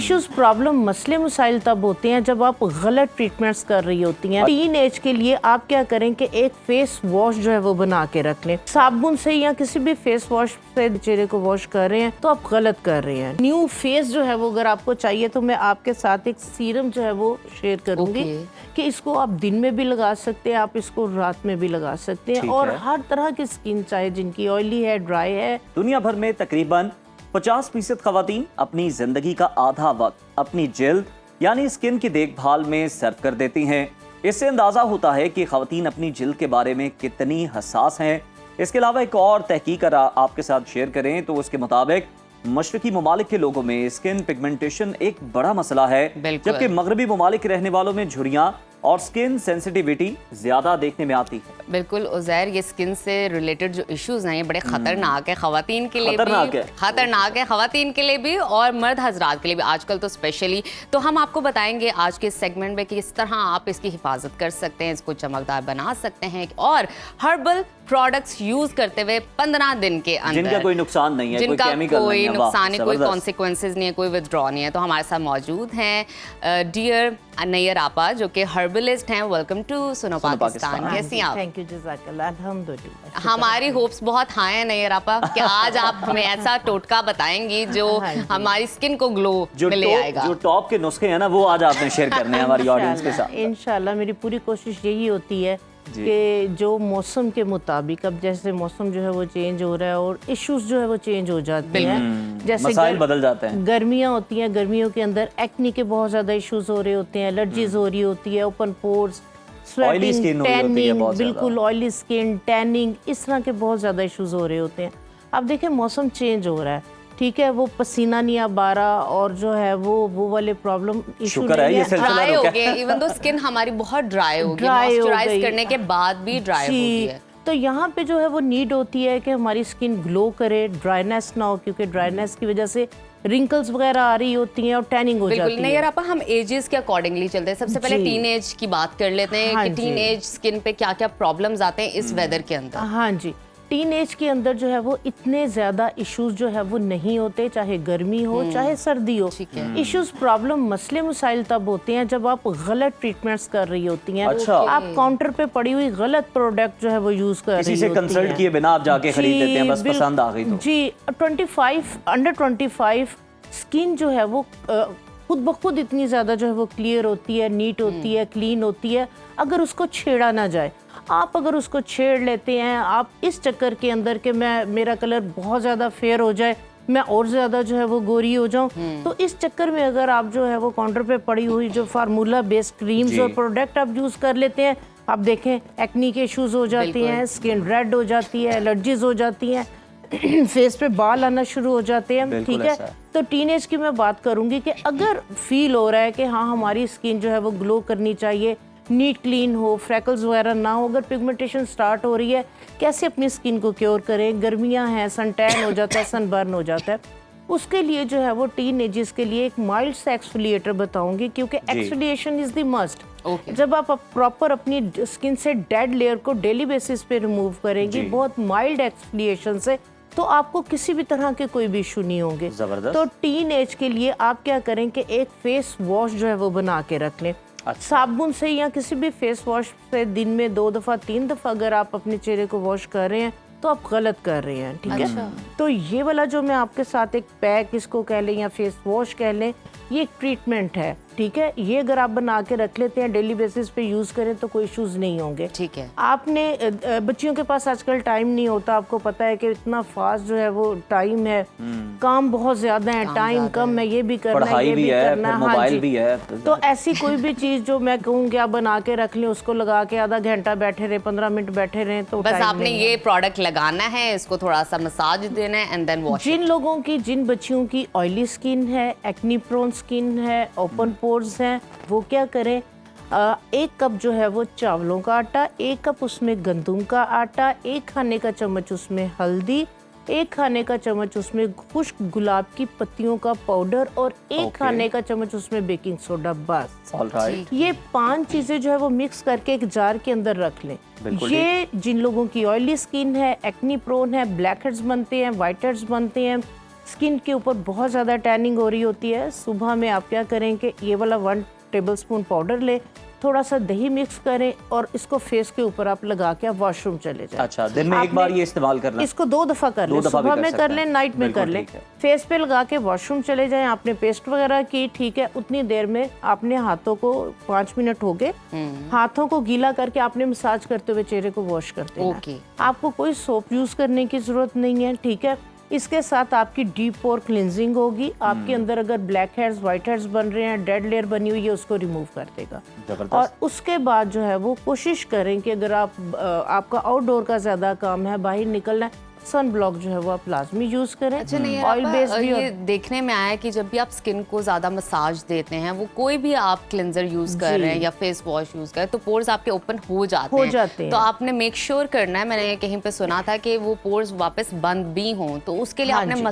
Issues, problem, मसले मसाइल तब होते हैं जब आप गलत ट्रीटमेंट्स कर रही होती हैं। टीन एज के लिए आप क्या करें कि एक फेस वॉश जो है वो बना के रख लें। साबुन से या किसी भी फेस वॉश से चेहरे को वॉश कर रहे हैं तो आप गलत कर रहे हैं। न्यू फेस जो है वो अगर आपको चाहिए तो मैं आपके साथ एक सीरम जो है वो शेयर करूंगी कि इसको आप दिन में भी लगा सकते हैं, आप इसको रात में भी लगा सकते हैं। और हर तरह की स्किन, चाहे जिनकी ऑयली है, ड्राई है। दुनिया भर में तकरीबन 50% खवातीन अपनी जिंदगी का आधा वक्त अपनी जिल्द यानी स्किन की देखभाल में सर्व कर देती हैं। इससे अंदाजा होता है कि खवातीन अपनी जिल्द के बारे में कितनी हसास हैं। इसके अलावा एक और तहकीक आपके साथ शेयर करें तो उसके मुताबिक मशरकी ममालिक के लोगों में स्किन पिगमेंटेशन एक बड़ा मसला है, जबकि मगरबी ममालिक के रहने वालों में झुर्रियां और स्किन सेंसिटिविटी ज्यादा देखने में आती है। बिल्कुल उज़ैर, ये स्किन से रिलेटेड जो इश्यूज हैं ये बड़े खतरनाक है खवातीन के लिए भी, खतरनाक है खवातीन के लिए भी और मर्द हजरात के लिए भी आजकल तो स्पेशली। तो हम आपको बताएंगे आज के सेगमेंट में कि किस तरह आप इसकी हिफाजत कर सकते हैं, इसको चमकदार बना सकते हैं और हर्बल प्रोडक्ट्स यूज करते हुए 15 दिन के अंदर जिनका कोई नुकसान नहीं है, जिनका कोई नुकसान नहीं, कोई जबरदस्त। कॉन्सिक्वेंसेज नहीं है, कोई विथड्रॉ नहीं है। तो हमारे साथ मौजूद हैं डियर नैयर आपा जो कि हर्बलिस्ट हैं। वेलकम टू सुनो पाकिस्तान। कैसी हैं आप? थैंक यू, जज़ाकल्लाह, अल्हम्दुलिल्लाह। हमारी होप्स बहुत हाई हैं नैयर आपा कि आज आप हमें ऐसा टोटका बताएंगी जो हमारी स्किन को ग्लो में ले आएगा। जो टॉप के नुस्खे हैं ना वो आज आपने शेयर करने हैं हमारी ऑडियंस के साथ। इंशाल्लाह मेरी पूरी कोशिश यही होती है कि जो मौसम के मुताबिक, अब जैसे मौसम जो है वो चेंज हो रहा है और इश्यूज जो है वो चेंज हो जाते हैं, जैसे मसाइल बदल जाते हैं। गर्मियाँ होती हैं, गर्मियों के अंदर एक्ने के बहुत ज्यादा इश्यूज हो रहे होते हैं, एलर्जीज हो रही होती है, ओपन पोर्स, स्वेटिंग, टैनिंग, बिल्कुल ऑयली स्किन, टैनिंग, इस तरह के बहुत ज्यादा इश्यूज हो रहे होते हैं। अब देखिए मौसम चेंज हो रहा है, ठीक है, वो पसीना नहीं आ रहा और जो है वो वाले प्रॉब्लम इशू ड्राई हो गए, इवन दो स्किन हमारी बहुत ड्राई हो गई, मॉइस्चराइज करने के बाद भी ड्राई हो गई है। तो यहाँ पे जो है वो नीड होती है कि हमारी स्किन ग्लो करे, ड्राइनेस ना हो, क्योंकि ड्राइनेस की वजह से रिंकल्स वगैरह आ रही होती हैं और टैनिंग हो जाती है। नहीं यार आपा, हम एजेस के अकॉर्डिंगली चलते हैं। सबसे पहले टीन एज की बात कर लेते हैं कि टीन एज स्किन पे क्या क्या प्रॉब्लम्स आते हैं इस वेदर के अंदर। हाँ जी, टीन एज के अंदर जो है वो इतने ज्यादा इश्यूज जो है वो नहीं होते, चाहे गर्मी हो चाहे सर्दी हो। इश्यूज, प्रॉब्लम, मसले मसाइल तब होते हैं जब आप गलत ट्रीटमेंट्स कर रही होती हैं। आप काउंटर पे पड़ी हुई गलत प्रोडक्ट जो है वो यूज कर रही होती हैं, किसी से कंसल्ट किए बिना आप जाके खरीद लेते हैं, बस पसंद आ गई तो। जी, 25 अंडर 25 स्किन जो है वो खुद ब खुद इतनी ज्यादा जो है वो क्लियर होती है, नीट होती है, क्लीन होती है, अगर उसको छेड़ा ना जाए। आप अगर उसको छेड़ लेते हैं, आप इस चक्कर के अंदर कि मेरा कलर बहुत ज़्यादा फेयर हो जाए, मैं और ज़्यादा जो है वो गोरी हो जाऊं, तो इस चक्कर में अगर आप जो है वो काउंटर पे पड़ी हुई जो फार्मूला बेस्ड क्रीम्स और प्रोडक्ट आप यूज़ कर लेते हैं, आप देखें एक्नी के इश्यूज हो जाते हैं, स्किन रेड हो जाती है, एलर्जीज हो जाती हैं, फेस पे बाल आना शुरू हो जाते हैं। ठीक है, तो टीनेज की मैं बात करूंगी कि अगर फील हो रहा है कि हाँ हमारी स्किन जो है वो ग्लो करनी चाहिए, नीट क्लीन हो, फ्रैकल्स वगैरह ना हो, अगर पिगमेंटेशन स्टार्ट हो रही है, कैसे अपनी स्किन को क्योर करें? गर्मियां हैं, सन टैन हो जाता है, सन बर्न हो जाता है, उसके लिए जो है वो टीन एजेस के लिए एक माइल्ड सा एक्सफोलिएटर बताऊंगी, क्योंकि एक्सफोलिएशन इज द मस्ट। जब आप प्रॉपर अपनी स्किन से डेड लेयर को डेली बेसिस पे रिमूव करेंगी बहुत माइल्ड एक्सफोलिएशन से, तो आपको किसी भी तरह के कोई भी इशू नहीं होंगे। तो टीन एज के लिए आप क्या करें कि एक फेस वॉश जो है वो बना के रख लें। साबुन से या किसी भी फेस वॉश से दिन में 2 दफ़ा 3 दफ़ा अगर आप अपने चेहरे को वॉश कर रहे हैं तो आप गलत कर रहे हैं। ठीक है, तो ये वाला जो मैं आपके साथ एक पैक इसको कह लें या फेस वॉश कह लें, ये एक ट्रीटमेंट है। ठीक है, ये अगर आप बना के रख लेते हैं, डेली बेसिस पे यूज करें तो कोई इश्यूज नहीं होंगे। ठीक है, आपने बच्चियों के पास आजकल टाइम नहीं होता, आपको पता है कि इतना फास्ट जो है वो टाइम है, काम बहुत ज्यादा है, टाइम कम है, ये भी करना है, ये भी करना, मोबाइल भी है। तो ऐसी कोई भी चीज जो मैं कहूँ कि आप बना के रख लें, उसको लगा के आधा घंटा बैठे रहे, 15 मिनट बैठे रहे, तो बस आपने ये प्रोडक्ट लगाना है, इसको थोड़ा सा मसाज देना है एंड देन वॉश। जिन लोगों की, जिन बच्चियों की ऑयली स्किन है, एक्नी प्रोन स्किन है, ओपन पोर्स हैं, वो क्या करें, 1 कप जो है वो चावलों का आटा, 1 कप उसमें गंदम का आटा, 1 खाने का चम्मच उसमें हल्दी, 1 खाने का चम्मच उसमें खुश्क गुलाब की पत्तियों का पाउडर और 1 खाने का चम्मच उसमें बेकिंग सोडा, बस। ये 5 चीजें जो है वो मिक्स करके एक जार के अंदर रख लें। ये जिन लोगों की ऑयली स्किन है, एक्नी प्रोन है, ब्लैक हेड्स बनते हैं, व्हाइट हेड्स बनते हैं, स्किन के ऊपर बहुत ज़्यादा टैनिंग हो रही होती है, सुबह में आप क्या करें कि ये वाला 1 टेबलस्पून पाउडर लें, थोड़ा सा दही मिक्स करें और इसको फेस के ऊपर आप लगा के आप वॉशरूम चले जाएं। अच्छा, दिन में एक बार ये इस्तेमाल करना? इसको 2 दफ़ा कर लें, सुबह में कर लें, नाइट में कर लें। फेस पे लगा के वॉशरूम चले जाएं, आपने पेस्ट वगैरह की, ठीक है, उतनी देर में आपने हाथों को 5 मिनट हो गए, हाथों को गीला करके आपने मसाज करते हुए चेहरे को वॉश करते हैं। आपको कोई सोप यूज करने की जरूरत नहीं है, ठीक है। इसके साथ आपकी डीप पोर क्लिनजिंग होगी, आपके अंदर अगर ब्लैक हेड्स, व्हाइट हेड्स बन रहे हैं, डेड लेयर बनी हुई है, उसको रिमूव कर देगा। और उसके बाद जो है वो कोशिश करें कि अगर आपका आउटडोर का ज़्यादा काम है, बाहर निकलना है, सन ब्लॉक जो है वो आप लाजमी यूज करें। अच्छा, नहीं ऑयल बेस्ड भी ये देखने में आया है कि जब भी आप स्किन को ज्यादा मसाज देते हैं, वो कोई भी आप क्लिंजर यूज कर रहे हैं या फेस वॉश यूज कर रहे हैं, तो पोर्स आपके ओपन हो जाते हैं। तो आपने मेक श्योर करना है, मैंने कहीं पे सुना था कि वो पोर्स वापस बंद भी हों, तो उसके लिए आपने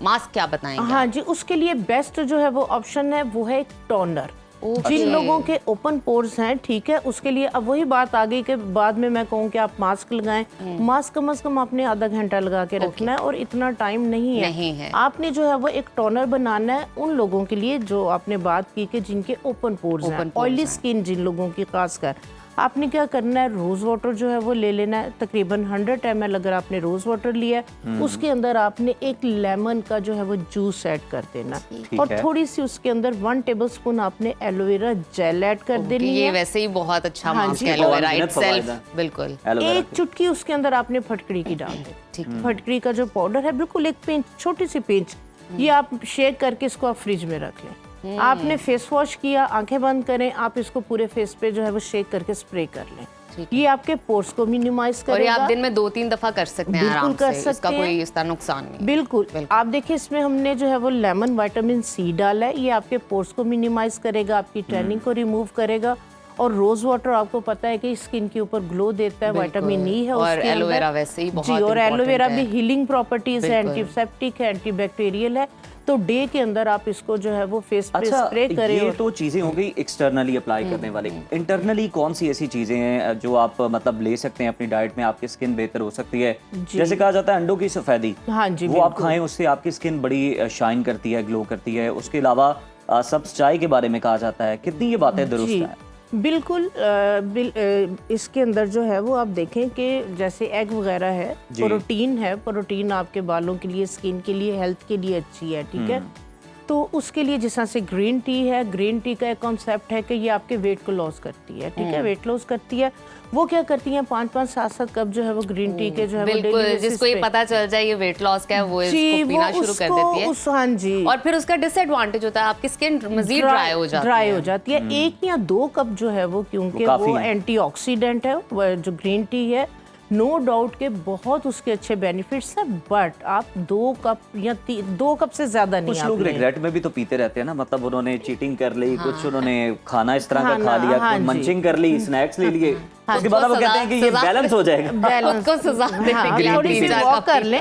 मास्क क्या बताएंगे? हाँ जी, उसके लिए बेस्ट जो है वो ऑप्शन है वो है टोनर। जिन लोगों के ओपन पोर्स हैं, ठीक है, उसके लिए अब वही बात आ गई कि बाद में मैं कहूँ कि आप मास्क लगाएं। मास्क कम से कम आपने आधा घंटा लगा के रखना है और इतना टाइम नहीं है। आपने जो है वो एक टोनर बनाना है उन लोगों के लिए जो आपने बात की कि जिनके ओपन पोर्स हैं, ऑयली स्किन जिन लोगों की खासकर। आपने क्या करना है, रोज़ वाटर जो है वो ले लेना है, तकरीबन 100 ml अगर आपने रोज़ वाटर लिया है, उसके अंदर आपने एक लेमन का जो है वो जूस ऐड कर देना और थोड़ी सी उसके अंदर 1 टेबलस्पून आपने एलोवेरा जेल ऐड कर देनी है। ये वैसे ही बहुत अच्छा मास्क है, एलोवेरा इटसेल्फ, बिल्कुल। एक चुटकी उसके अंदर आपने फटकड़ी की डाल दी। फटकड़ी का जो पाउडर है, बिल्कुल एक पिंच, छोटी सी पिंच, ये आप शेक करके इसको आप फ्रिज में रख लें। आपने फेस वॉश किया, आंखें बंद करें, आप इसको पूरे फेस पे जो है वो शेक करके स्प्रे कर लें। ये आपके पोर्स को मिनिमाइज करेगा। और ये आप दिन में 2-3 दफा कर सकते हैं आराम से, इसका कोई इसका नुकसान नहीं। बिल्कुल। आप देखिए इसमें हमने जो है वो लेमन विटामिन सी डाला है, ये आपके पोर्स को मिनिमाइज करेगा, आपकी टैनिंग को रिमूव करेगा। और रोज वाटर आपको पता है कि स्किन के ऊपर ग्लो देता है, विटामिन ई है और एलोवेरा वैसे ही बहुत जी, और एलोवेरा भी हीलिंग प्रॉपर्टीज है, एंटीसेप्टिक है, एंटीबैक्टीरियल है। तो डे के अंदर आप इसको जो है वो फेस पे स्प्रे करें। ये तो चीजें हो गई एक्सटर्नली अप्लाई करने वाली। इंटरनली कौन सी ऐसी चीजें हैं जो आप मतलब ले सकते हैं अपनी डाइट में, आपकी स्किन बेहतर हो सकती है? जैसे कहा जाता है अंडों की सफेदी, हाँ जी, वो आप खाएं, उससे आपकी स्किन बड़ी शाइन करती है, ग्लो करती है। उसके अलावा सब्ज चाय के बारे में कहा जाता है, कितनी ये बातें दुरुस्त है? बिल्कुल। इसके अंदर जो है वो आप देखें कि जैसे एग वगैरह है, प्रोटीन है, प्रोटीन आपके बालों के लिए, स्किन के लिए, हेल्थ के लिए अच्छी है, ठीक है। तो उसके लिए जिस तरह से ग्रीन टी है, ग्रीन टी का एक कॉन्सेप्ट है कि ये आपके वेट को लॉस करती है, ठीक है, वेट लॉस करती है। वो क्या करती हैं, 5-5, 7-7 कप जो है वो ग्रीन टी के जो है बिल्कुल, जिसको ये पता चल जाए ये वेट लॉस का है, वो इसको पीना शुरू कर देती है। हाँ जी। और फिर उसका डिसएडवांटेज होता है, आपकी स्किन मजीद ड्राई हो जाती है। 1 या 2 कप जो है वो, क्योंकि वो एंटीऑक्सीडेंट है, जो ग्रीन टी है, नो डाउट के बहुत उसके अच्छे बेनिफिट्स हैं, बट आप 2 कप या 2 कप से ज्यादा नहीं। कुछ लोग रिग्रेट में भी तो पीते रहते हैं ना, मतलब उन्होंने चीटिंग कर ली, कुछ उन्होंने खाना इस तरह का खा लिया, मंचिंग कर ली, स्नैक्स ले लिए, उसके बाद वो कहते हैं कि ये बैलेंस हो जाएगा। बैलेंस को सजा देने थोड़ी सी वॉक कर ले,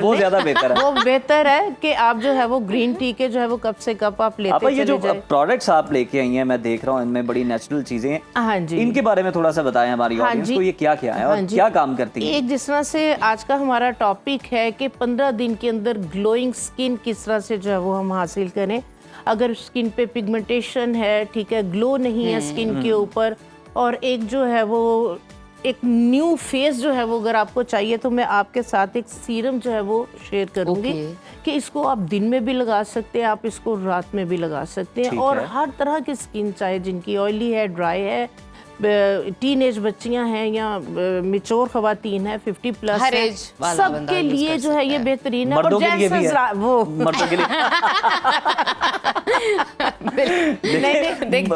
वो ज्यादा बेहतर है। वो बेहतर है कि आप जो है वो ग्रीन टी के जो है वो कप से कप आप लेते चले जाएं। ये जो प्रोडक्ट्स आप लेके आई हैं, मैं देख रहा हूँ इनमें बड़ी नेचुरल चीजें हैं। हाँ जी, इनके बारे में थोड़ा सा बताएं हमारी ऑडियंस को, ये क्या क्या है और क्या काम करती है? एक जिस तरह से आज का हमारा टॉपिक है कि 15 दिन के अंदर ग्लोइंग स्किन किस तरह से जो है वो हम हासिल करें। अगर स्किन पे पिगमेंटेशन है, ठीक है, ग्लो नहीं है स्किन के ऊपर, और एक जो है वो एक न्यू फेस जो है वो अगर आपको चाहिए, तो मैं आपके साथ एक सीरम जो है वो शेयर करूंगी कि इसको आप दिन में भी लगा सकते हैं, आप इसको रात में भी लगा सकते हैं। और हर तरह की स्किन, चाहे जिनकी ऑयली है, ड्राई है, टीनेज बच्चियां हैं या मिच्योर खवातीन है, 50+ है, सबके लिए जो है ये बेहतरीन है। और जेंट्स वो मर्दों के लिए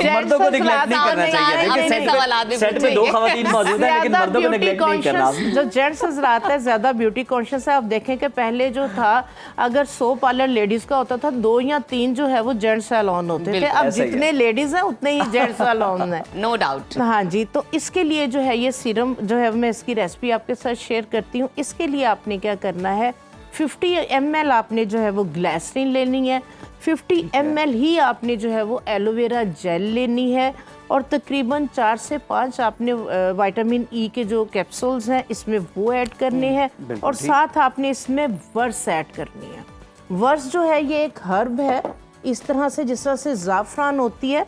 मर्दों को नेगलेक्ट नहीं करना चाहिए। सेट में 2 खवातीन मौजूद हैं, लेकिन मर्दों को नेगलेक्ट नहीं करना। जो जेंट्स हज़रात है ज्यादा ब्यूटी कॉन्शियस है। आप देखें कि पहले जो था, अगर 100 पार्लर लेडीज का होता था, 2 या 3 जो है वो जेंट्स सैलून होते थे। अब जितने लेडीज हैं उतने ही जेंट्स सैलून है, नो डाउट। हाँ जी। तो इसके लिए जो है ये सीरम जो है मैं इसकी रेसिपी आपके साथ शेयर करती हूँ। इसके लिए आपने क्या करना है, 50 ml आपने जो है वो ग्लिसरीन लेनी है, 50 ml ही आपने जो है वो एलोवेरा जेल लेनी है, और तकरीबन 4 से 5 आपने विटामिन ई के जो कैप्सूल्स हैं इसमें वो ऐड करने हैं, और साथ आपने इसमें वर्स ऐड करनी है। वर्स जो है ये एक हर्ब है, इस तरह से जिस तरह से ज़ाफ़रान होती है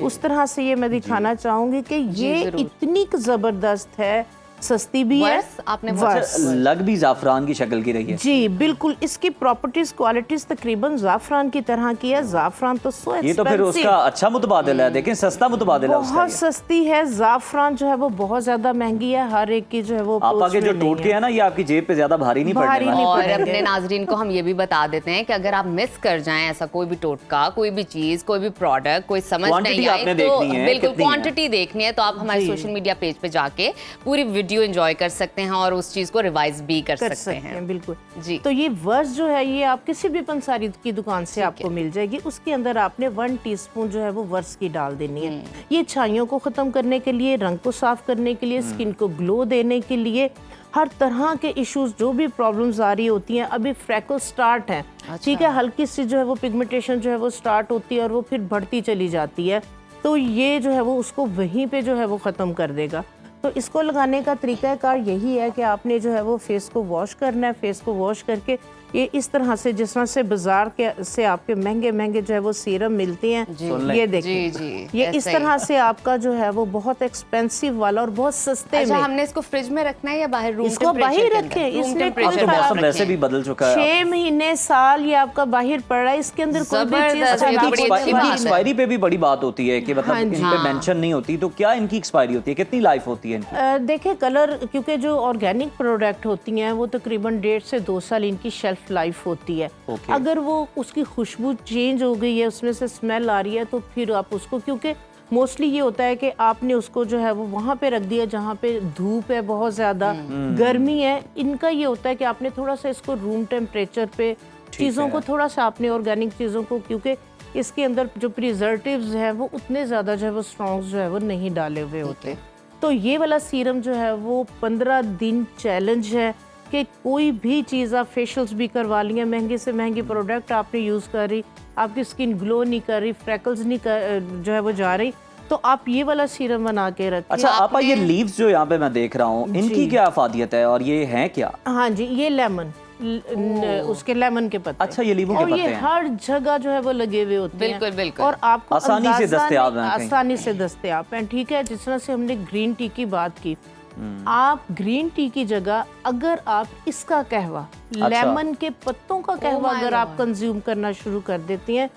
उस तरह से ये मैं दिखाना चाहूंगी कि ये इतनी ज़बरदस्त है, सस्ती भी है। वर्स आपने वर्स लग भी जाफरान की शक्ल की रही है। जी बिल्कुल, इसकी प्रॉपर्टीज क्वालिटीज तकरीबन ज़ाफ़रान की तरह की है। ज़ाफ़रान तो सो ये तो फिर उसका अच्छा मुतबादिल है, लेकिन सस्ता मुतबादिल है उसका बहुत ये। सस्ती है। ज़ाफ़रान जो है वो बहुत ज्यादा महंगी है, हर एक की जो है वो आपा के approach जो में नहीं टोटके है। हैं ना, ये आपकी जेब पे ज्यादा भारी नहीं भारी पड़ने नहीं वाले। और पड़ेंगे। अपने नाजरीन को हम ये भी बता देते हैं कि अगर आप मिस कर जाएं ऐसा कोई भी टोटका, कोई भी चीज, कोई भी प्रोडक्ट, कोई समझ Quantity नहीं आई आपने तो देखनी है, बिल्कुल कितनी है। क्वांटिटी देखनी है तो आप हमारे जी। सोशल मीडिया पेज पे जाके पूरी वीडियो एंजॉय कर सकते हैं और उस चीज को रिवाइज भी कर सकते हैं। बिल्कुल जी। तो ये वर्स जो है ये आप किसी भी पंसारी की दुकान से आपको मिल जाएगी। उसके अंदर आपने 1 टीस्पून जो है वो वर्स की डाल देनी है। ये छाइयों को खत्म करने के लिए, रंग को साफ करने के लिए, स्किन को ग्लो देने के लिए, हर तरह के इश्यूज जो भी प्रॉब्लम्स आ रही होती हैं। अभी फ्रैकल स्टार्ट है, ठीक है, हल्की सी जो है वो पिगमेंटेशन जो है वो स्टार्ट होती है और वो फिर बढ़ती चली जाती है, तो ये जो है वो उसको वहीं पे जो है वो ख़त्म कर देगा। तो इसको लगाने का तरीकाकार यही है कि आपने जो है वो फेस को वॉश करना है। फेस को वॉश करके ये इस तरह से, जिस तरह से बाजार के से आपके महंगे महंगे जो है वो सीरम मिलते हैं, ये देखिए ये इस तरह से आपका जो है वो बहुत एक्सपेंसिव वाला और बहुत सस्ते अच्छा, में। हमने इसको फ्रिज में रखना है या बाहर रूम इसको बाहर रखें, इसमें अब तो मौसम वैसे भी बदल चुका है। 6 महीने साल ये आपका बाहर पड़ रहा है, इसके अंदर कोई भी चीज जबरदस्त, ये तो बड़ी अच्छी इनकी बात है। एक्सपायरी पे भी बड़ी बात होती है कि मतलब हाँ जी। इन पे मेंशन नहीं होती, तो क्या इनकी एक्सपायरी होती है, कितनी लाइफ होती है इनकी? देखिए कलर, क्योंकि जो ऑर्गेनिक प्रोडक्ट होती हैं वो तकरीबन 1.5 से 2 साल इनकी शेल्फ लाइफ होती है। Okay. अगर वो उसकी खुशबू चेंज हो गई है, उसमें से स्मेल आ रही है, तो फिर आप उसको, क्योंकि मोस्टली ये होता है कि आपने उसको जो है वो वहाँ पे रख दिया जहाँ पे धूप है, बहुत ज़्यादा गर्मी है। इनका ये होता है कि आपने थोड़ा सा इसको रूम टेम्परेचर पे चीज़ों को थोड़ा सा आपने ऑर्गेनिक चीज़ों को, क्योंकि इसके अंदर जो प्रिजर्वेटिव्स हैं वो उतने ज़्यादा जो है वो स्ट्रॉन्ग जो है वो नहीं डाले हुए होते। तो ये वाला सीरम जो है वो 15 दिन चैलेंज है कि कोई भी चीज़ आप फेशियल्स भी करवा लिया, महंगे से महंगी प्रोडक्ट आपने यूज़ कर रही, आपकी स्किन ग्लो नहीं कर रही, फ्रैकल्स नहीं जो है वो जा रही, तो आप ये वाला सीरम बना के रखिए। अच्छा आपा, ये लीव्स जो यहाँ पे मैं देख रहा हूँ, इनकी क्या अफादियत है और ये हैं क्या? हाँ जी, ये लेमन, उसके लेमन के पत्ते। अच्छा, ये लींबू के और पत्ते ये हैं। हर जगह जो है वो लगे हुए होते हैं। बिल्कुल, बिल्कुल। और आपको आसानी से अंदाजा दस्तयाब नहीं- हैं कहीं। आसानी से दस्तयाब हैं, ठीक है। जिस तरह से हमने ग्रीन टी की बात की, आप ग्रीन टी की जगह अगर आप इसका कहवा, लेमन के पत्तों का कहवा अगर आप कंज्यूम करना शुरू कर देती हैं,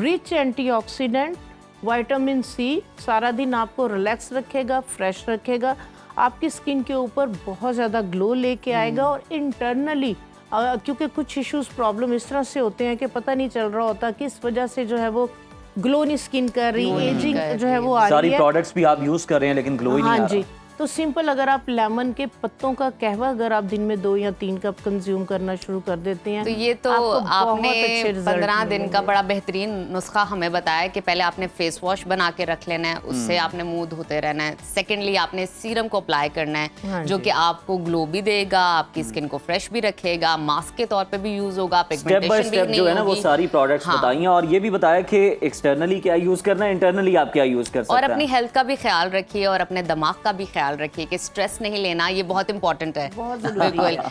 रिच एंटीऑक्सीडेंट, विटामिन सी, सारा दिन आपको रिलैक्स रखेगा, फ्रेश रखेगा, आपकी स्किन के ऊपर बहुत ज़्यादा ग्लो लेके आएगा। और इंटरनली क्योंकि कुछ इश्यूज प्रॉब्लम इस तरह से होते हैं कि पता नहीं चल रहा होता कि इस वजह से जो है वो ग्लो नहीं स्किन कर रही, एजिंग जो है वो आ रही सारी है। प्रोडक्ट्स भी आप यूज कर रहे हैं लेकिन ग्लो ही नहीं आ हाँ रहा। जी, तो सिंपल अगर आप लेमन के पत्तों का कहवा अगर आप दिन में 2 या 3 कप कंज्यूम करना शुरू कर देते हैं, तो ये तो आपको बहुत आपने अच्छे result 15 दिन का मिलेंगे। बड़ा बेहतरीन नुस्खा हमें बताया कि पहले आपने फेस वॉश बना के रख लेना है, उससे आपने मुंह धोते रहना है। सेकेंडली आपने सीरम को अप्लाई करना है हाँ जो जी। कि आपको ग्लो भी देगा, आपकी स्किन को फ्रेश भी रखेगा, मास्क के तौर पे भी यूज होगा, स्टेप बाय पिगमेंटेशन भी स्टेप नहीं जो है ना वो होगी। सारी प्रोडक्ट्स हाँ। बताई हैं, और ये भी बताया कि एक्सटर्नली क्या यूज करना है, इंटरनली आप क्या यूज कर सकते और हैं। अपनी हेल्थ का भी ख्याल रखिए और अपने दिमाग का भी ख्याल रखिए कि स्ट्रेस नहीं लेना, ये बहुत इंपॉर्टेंट है। बहुत ज़रूरी है।